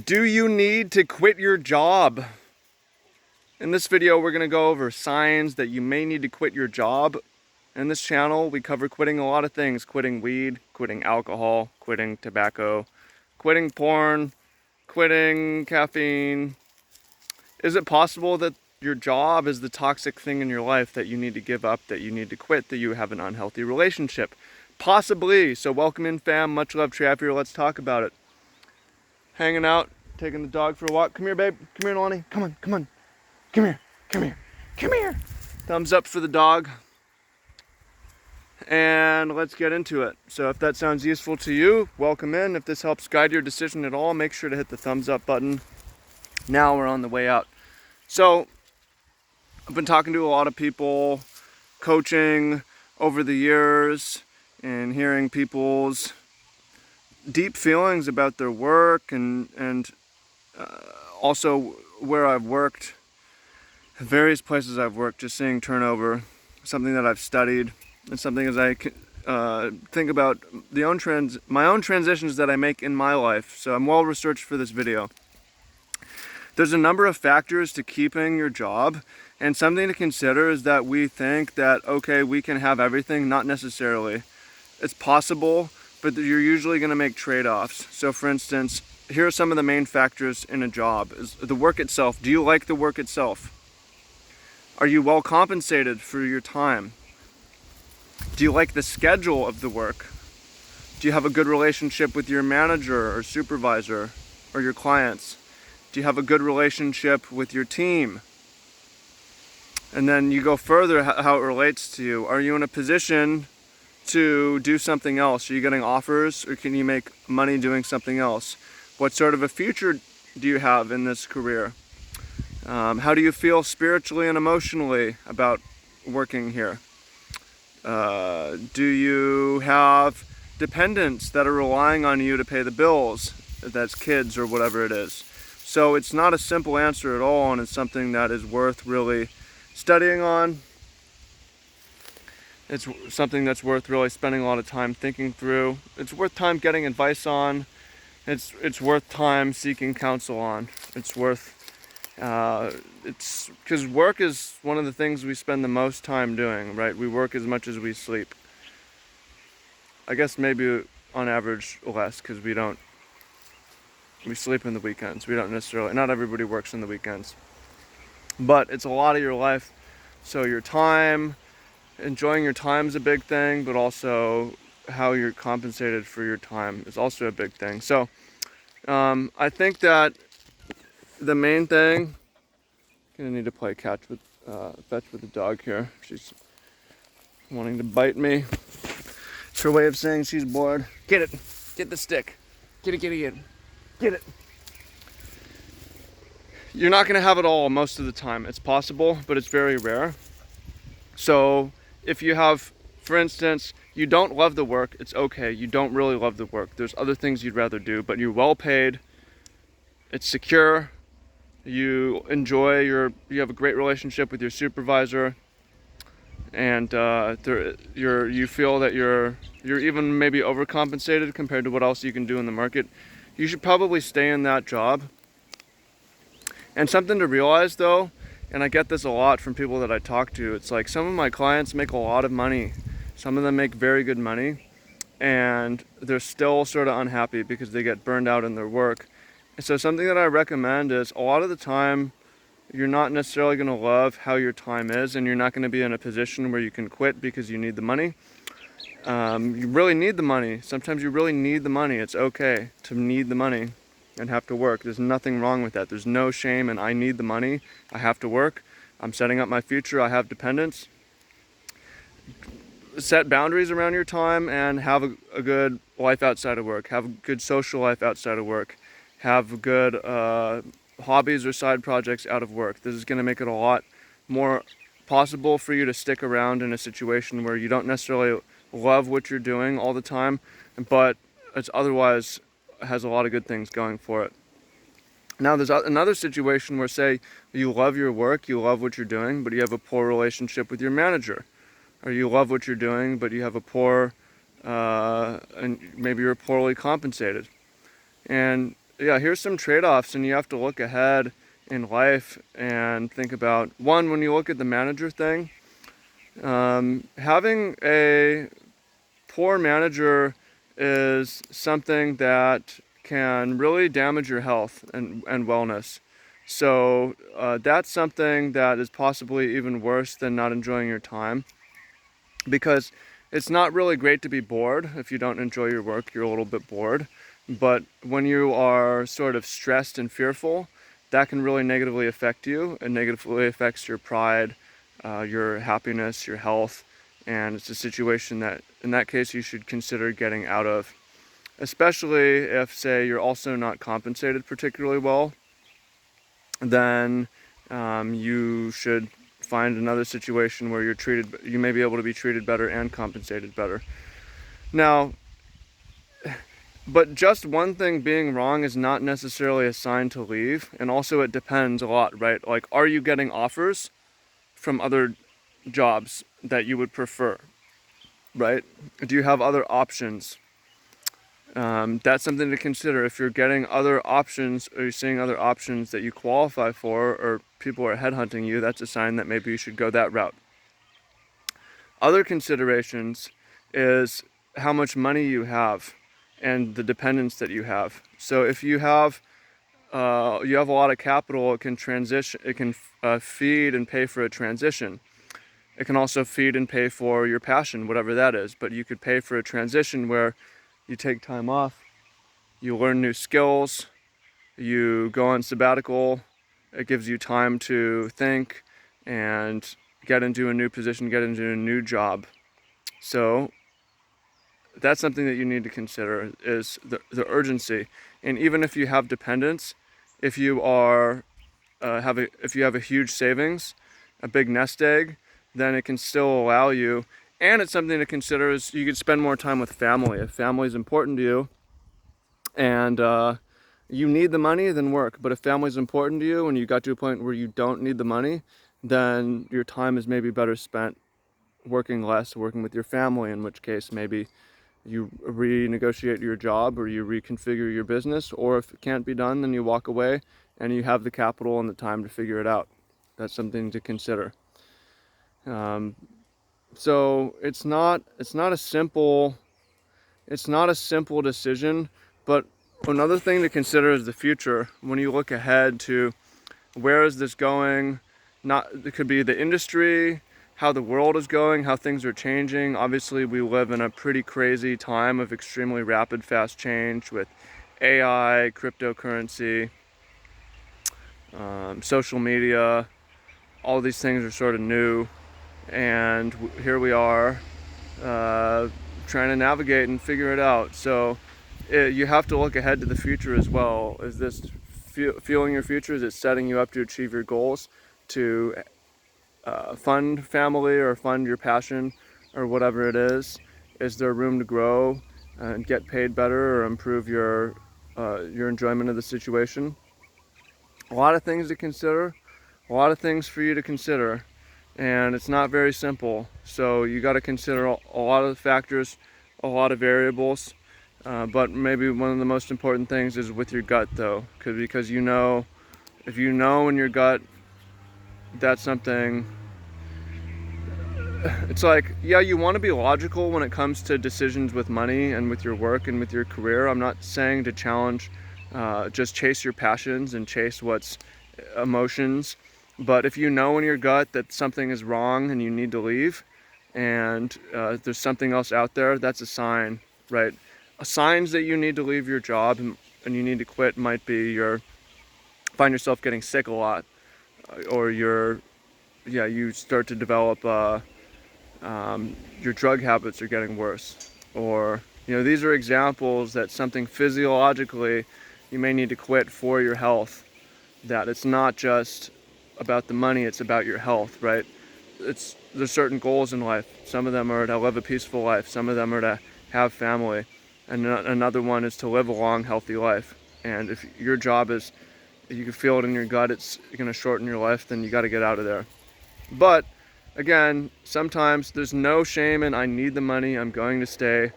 Do you need to quit your job? In this video, we're going to go over signs that you may need to quit your job. In this channel, we cover quitting a lot of things: quitting weed, quitting alcohol, quitting tobacco, quitting porn, quitting caffeine. Is it possible that your job is the toxic thing in your life that you need to give up, that you need to quit, that you have an unhealthy relationship? Possibly. So welcome in, fam. Much love, Trav here. Let's talk about it. Hanging out, taking the dog for a walk. Come here, babe. Come here, Lonnie. Come on, come on. Come here, come here, come here. Thumbs up for the dog. And let's get into it. So if that sounds useful to you, welcome in. If this helps guide your decision at all, make sure to hit the thumbs up button. Now we're on the way out. So I've been talking to a lot of people, coaching over the years, and hearing people's deep feelings about their work and also where I've worked, various places I've worked, just seeing turnover, something that I've studied, and something as I think about my own transitions that I make in my life. So I'm well researched for this video. There's a number of factors to keeping your job, and something to consider is that we think that, okay, we can have everything. Not necessarily. It's possible, but you're usually going to make trade-offs. So for instance, here are some of the main factors in a job. Is the work itself. Do you like the work itself? Are you well compensated for your time? Do you like the schedule of the work? Do you have a good relationship with your manager or supervisor or your clients? Do you have a good relationship with your team? And then you go further, how it relates to you. Are you in a position to do something else? Are you getting offers, or can you make money doing something else? What sort of a future do you have in this career? How do you feel spiritually and emotionally about working here? Do you have dependents that are relying on you to pay the bills? If that's kids or whatever it is. So it's not a simple answer at all, and it's something that is worth really studying on. It's something that's worth really spending a lot of time thinking through. It's worth time getting advice on. It's worth time seeking counsel on. It's worth it's because work is one of the things we spend the most time doing, right? We work as much as we sleep. I guess maybe on average less, because we sleep in the weekends. We don't necessarily, not everybody works in the weekends, but it's a lot of your life. So your time, enjoying your time is a big thing, but also how you're compensated for your time is also a big thing. So I think that the main thing, gonna need to play fetch with the dog here. She's wanting to bite me. It's her way of saying she's bored. Get it, get the stick, get it, get it, get it. Get it. You're not gonna have it all most of the time. It's possible, but it's very rare. So if you have, for instance, you don't love the work, it's okay. You don't really love the work. There's other things you'd rather do, but you're well paid, it's secure, you enjoy you have a great relationship with your supervisor, and you feel that you're even maybe overcompensated compared to what else you can do in the market. You should probably stay in that job. And something to realize though, and I get this a lot from people that I talk to, it's like some of my clients make a lot of money. Some of them make very good money, and they're still sort of unhappy because they get burned out in their work. And so something that I recommend is, a lot of the time, you're not necessarily going to love how your time is, and you're not going to be in a position where you can quit because you need the money. You really need the money. Sometimes you really need the money. It's okay to need the money and have to work. There's nothing wrong with that. There's no shame in I need the money. I have to work. I'm setting up my future. I have dependents. Set boundaries around your time and have a good life outside of work. Have a good social life outside of work. Have good hobbies or side projects out of work. This is going to make it a lot more possible for you to stick around in a situation where you don't necessarily love what you're doing all the time, but it's otherwise has a lot of good things going for it. Now there's another situation where, say, you love your work, you love what you're doing, but you have a poor relationship with your manager. Or you love what you're doing, but you have a poor, and maybe you're poorly compensated. And here's some trade-offs, and you have to look ahead in life and think about, one, when you look at the manager thing, having a poor manager is something that can really damage your health and wellness. So that's something that is possibly even worse than not enjoying your time, because it's not really great to be bored. If you don't enjoy your work, you're a little bit bored. But when you are sort of stressed and fearful, that can really negatively affect you. It negatively affects your pride, your happiness, your health, and it's a situation that, in that case, you should consider getting out of. Especially if, say, you're also not compensated particularly well, then you should find another situation where you may be able to be treated better and compensated better. Now, but just one thing being wrong is not necessarily a sign to leave, and also it depends a lot, right? Like, are you getting offers from other jobs that you would prefer, right? Do you have other options? That's something to consider. If you're getting other options, or you're seeing other options that you qualify for, or people are headhunting you, that's a sign that maybe you should go that route. Other considerations is how much money you have and the dependence that you have. So if you have a lot of capital, it can transition. It can feed and pay for a transition. It can also feed and pay for your passion, whatever that is. But you could pay for a transition where you take time off, you learn new skills, you go on sabbatical. It gives you time to think and get into a new position, get into a new job. So that's something that you need to consider, is the urgency. And even if you have dependents, if you are if you have a huge savings, a big nest egg, then it can still allow you. And it's something to consider is you could spend more time with family. If family is important to you and you need the money, then work. But if family is important to you and you got to a point where you don't need the money, then your time is maybe better spent working less, working with your family, in which case maybe you renegotiate your job or you reconfigure your business, or if it can't be done, then you walk away and you have the capital and the time to figure it out. That's something to consider. So it's not a simple decision, but another thing to consider is the future. When you look ahead to where is this going, it could be the industry, how the world is going, how things are changing. Obviously, we live in a pretty crazy time of extremely rapid, fast change with AI, cryptocurrency, social media. All these things are sort of new, and here we are trying to navigate and figure it out. So you have to look ahead to the future as well. Is this fueling your future? Is it setting you up to achieve your goals, to fund family or fund your passion or whatever it is? Is there room to grow and get paid better or improve your enjoyment of the situation? A lot of things to consider, a lot of things for you to consider, and it's not very simple. So you got to consider a lot of factors, a lot of variables. But maybe one of the most important things is with your gut, though, because if you know in your gut that's something. It's like, yeah, you want to be logical when it comes to decisions with money and with your work and with your career. I'm not saying to challenge, just chase your passions and chase what's emotions. But if you know in your gut that something is wrong and you need to leave, and there's something else out there, that's a sign, right? Signs that you need to leave your job and you need to quit might be find yourself getting sick a lot, or you start to develop your drug habits are getting worse, or these are examples that something physiologically you may need to quit for your health. That it's not just about the money, it's about your health, right? There's certain goals in life. Some of them are to live a peaceful life, some of them are to have family, and another one is to live a long, healthy life. And if your job is, you can feel it in your gut, it's going to shorten your life, then you got to get out of there. But again, sometimes there's no shame in I need the money, I'm going to stay,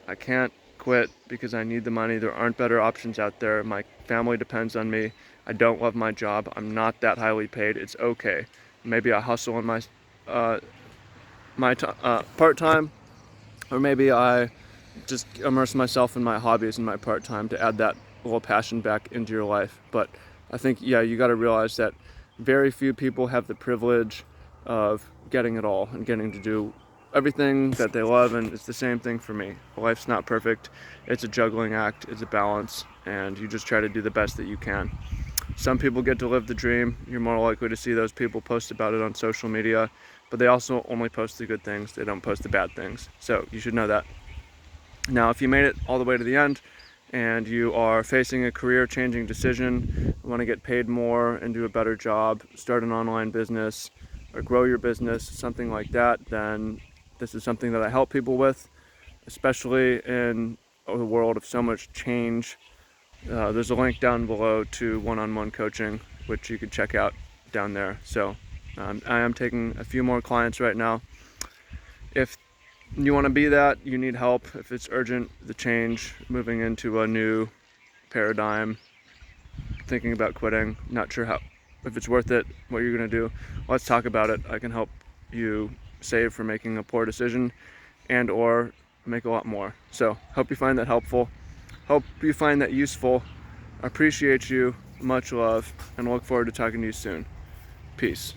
I can't quit because I need the money. There aren't better options out there. My family depends on me. I don't love my job. I'm not that highly paid. It's okay. Maybe I hustle in my part-time, or maybe I just immerse myself in my hobbies and my part-time to add that little passion back into your life. But I think, yeah, you got to realize that very few people have the privilege of getting it all and getting to do everything that they love, and it's the same thing for me. Life's not perfect. It's a juggling act, it's a balance, and you just try to do the best that you can. Some people get to live the dream. You're more likely to see those people post about it on social media, but they also only post the good things. They don't post the bad things. So you should know that. Now, if you made it all the way to the end and you are facing a career-changing decision, want to get paid more and do a better job, start an online business, or grow your business, something like that, then this is something that I help people with, especially in a world of so much change. There's a link down below to one-on-one coaching, which you could check out down there. So I am taking a few more clients right now. If you want to be that, you need help, if it's urgent, the change, moving into a new paradigm, thinking about quitting, not sure if it's worth it, what you're going to do, let's talk about it. I can help you save from making a poor decision and or make a lot more. So hope you find that helpful. Hope you find that useful. I appreciate you. Much love, and look forward to talking to you soon. Peace.